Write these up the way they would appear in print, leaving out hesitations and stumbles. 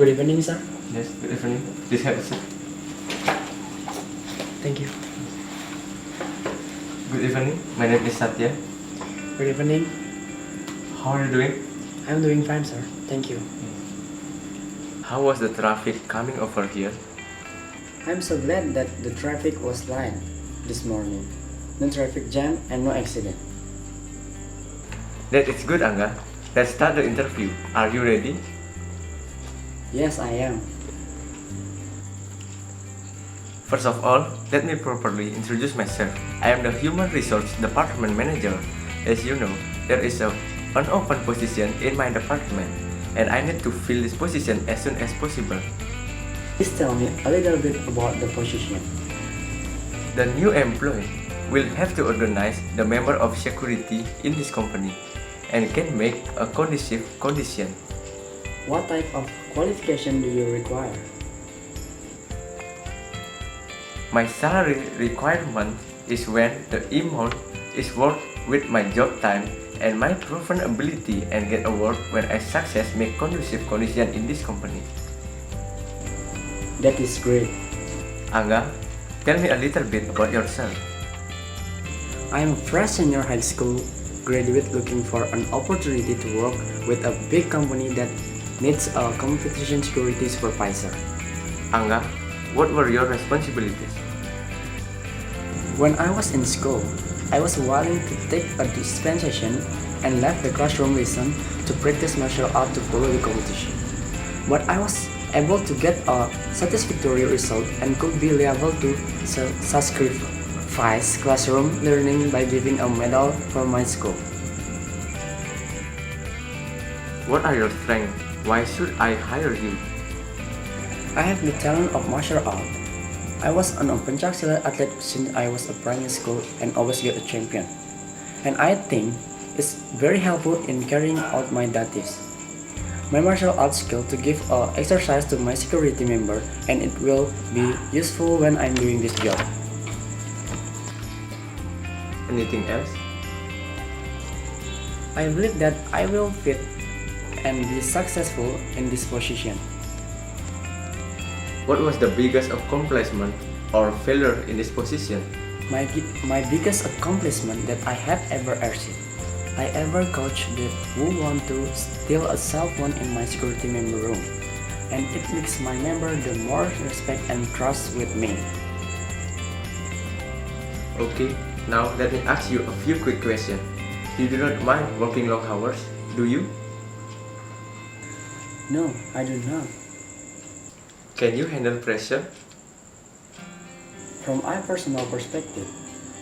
Good evening, sir. Yes, good evening. Please have a seat. Thank you. Good evening. My name is Satya. Good evening. How are you doing? I'm doing fine, sir. Thank you. How was the traffic coming over here? I'm so glad that the traffic was light this morning. No traffic jam and no accident. That is good, Angga. Let's start the interview. Are you ready? Yes, I am. First of all, let me properly introduce myself. I am the Human Resource Department Manager. As you know, there is an open position in my department, and I need to fill this position as soon as possible. Please tell me a little bit about the position. The new employee will have to organize the member of security in this company and can make a conducive condition. What type of qualification do you require? My salary requirement is when the amount is worth with my job time and my proven ability and get award when I success make conducive condition in this company. That is great. Angga, tell me a little bit about yourself. I am a fresh senior high school graduate looking for an opportunity to work with a big company that needs a competition security supervisor. Angga, what were your responsibilities? When I was in school, I was willing to take a dispensation and left the classroom reason to practice martial art to follow the competition. But I was able to get a satisfactory result and could be liable to sacrifice classroom learning by giving a medal for my school. What are your strengths? Why should I hire you? I have the talent of martial art. I was an pencak silat athlete since I was a primary school and always get a champion. And I think it's very helpful in carrying out my duties. My martial arts skill to give exercise to my security member, and it will be useful when I'm doing this job. Anything else? I believe that I will fit and be successful in this position. What was the biggest accomplishment or failure in this position? My biggest accomplishment that I have ever achieved. I ever coached that who want to steal a cell phone in my security member room, and it makes my member the more respect and trust with me. Okay, now let me ask you a few quick questions. You do not mind working long hours, do you? No, I do not. Can you handle pressure? From my personal perspective,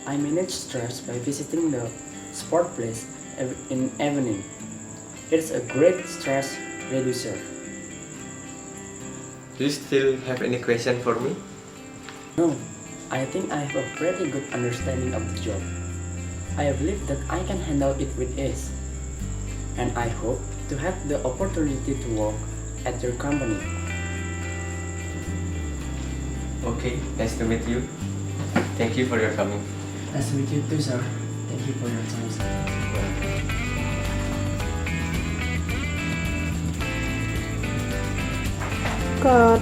I manage stress by visiting the sport place in evening. It's a great stress reducer. Do you still have any question for me? No, I think I have a pretty good understanding of the job. I believe that I can handle it with ease, and I hope to have the opportunity to work at your company. Okay, nice to meet you. Thank you for your coming. Nice to meet you too, sir. Thank you for your time, sir. Cut.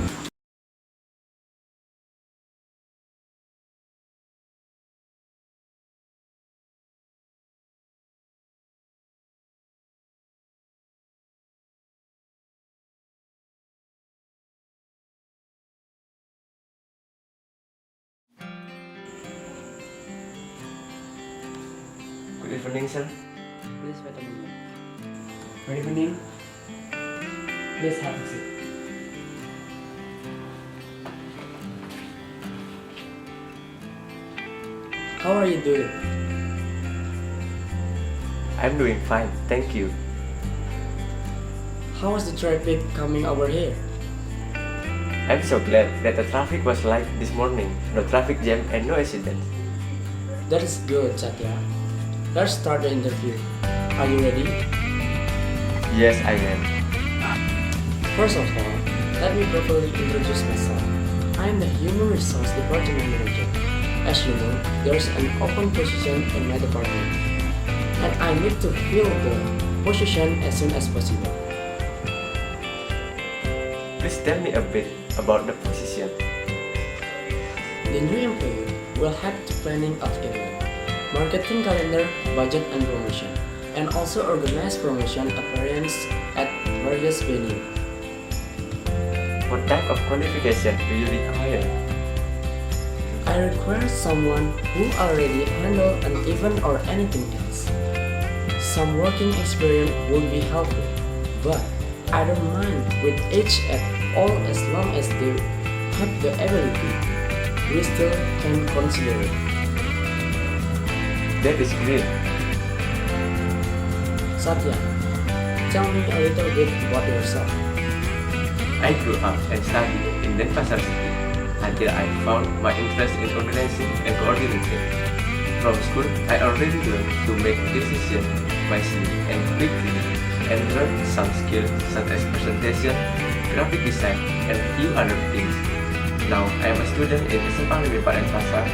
Good evening, sir. Please wait a moment. Good evening. Please have a seat. How are you doing? I'm doing fine, thank you. How was the traffic coming over here? I'm so glad that the traffic was light this morning. No traffic jam and no accidents. That is good, Satya. Let's start the interview. Are you ready? Yes, I am. First of all, let me properly introduce myself. I am the Human Resource Department Manager. As you know, there is an open position in my department, and I need to fill the position as soon as possible. please tell me a bit about the position? The new employee will have the planning of event, marketing calendar, budget and promotion, and also organize promotion appearance at various venues. What type of qualification do you require? I require someone who already handled an event or anything else. Some working experience would be helpful, but I don't mind with age at all as long as they have the ability. We still can consider it. That is great. Satya, tell me a little bit about yourself. I grew up and studied in Denpasar City until I found my interest in organizing and coordinating. From school, I already learned to make decisions wisely and quickly and learned some skills such as presentation, graphic design, and few other things. Now I am a student in SMA MIPA Denpasar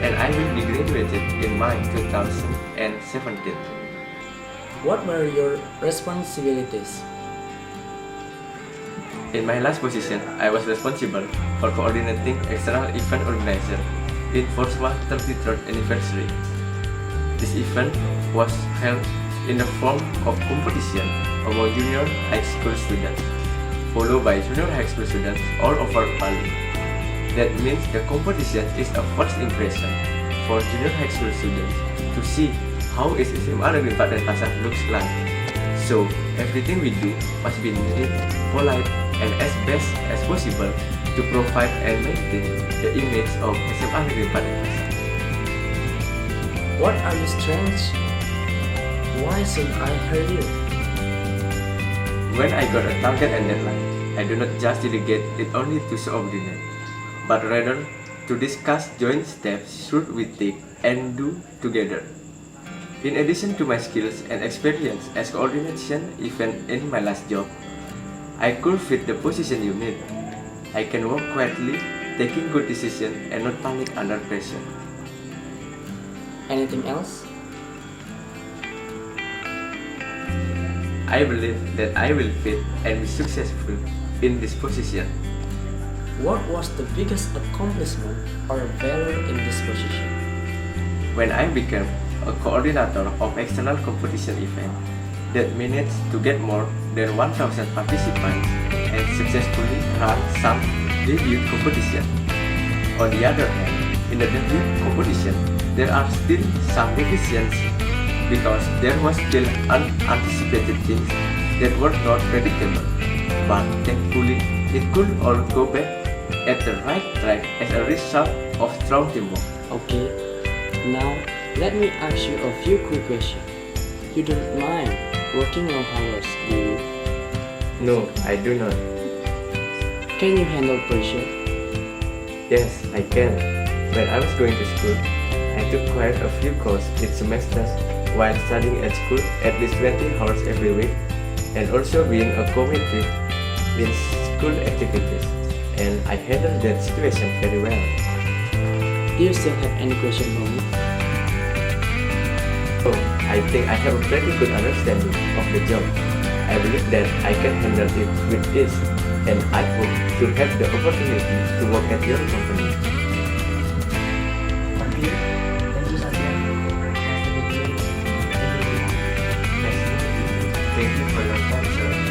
and I will be graduated in May 2017. What were your responsibilities? In my last position, I was responsible for coordinating external event organizer in Forsma 33rd anniversary. This event was held in the form of competition among junior high school students, followed by junior high school students all over Bali. That means the competition is a first impression for junior high school students to see how is SMA Negeri 4 Denpasar looks like. So everything we do must be neat, polite, and as best as possible to provide and maintain the image of SMA Negeri 4 Denpasar. What are your strengths? Why should I hire you? When I got a target and deadline, I do not just delegate it only to subordinates, but rather to discuss joint steps should we take and do together. In addition to my skills and experience as coordination event in my last job, I could fit the position you need. I can work quietly, taking good decisions and not panic under pressure. Anything else? I believe that I will fit and be successful in this position. What was the biggest accomplishment or value in this position? When I became a coordinator of external competition event that managed to get more than 1,000 participants and successfully run some debut competition. On the other hand, in the debut competition, there are still some deficiencies because there was still unanticipated things that were not predictable. But thankfully, it could all go back at the right track as a result of strong teamwork. Okay, now let me ask you a few quick questions. You don't mind working long hours, do you? No, I do not. Can you handle pressure? Yes, I can. When I was going to school, I took quite a few courses each semester while studying at school at least 20 hours every week and also being a committee in school activities. And I handled that situation very well. Do you still have any question for me? So, I think I have a pretty good understanding of the job. I believe that I can handle it with ease, and I hope to have the opportunity to work at your company. Thank you. Thank you, Satya. Nice to meet you. Thank you for your time, sir.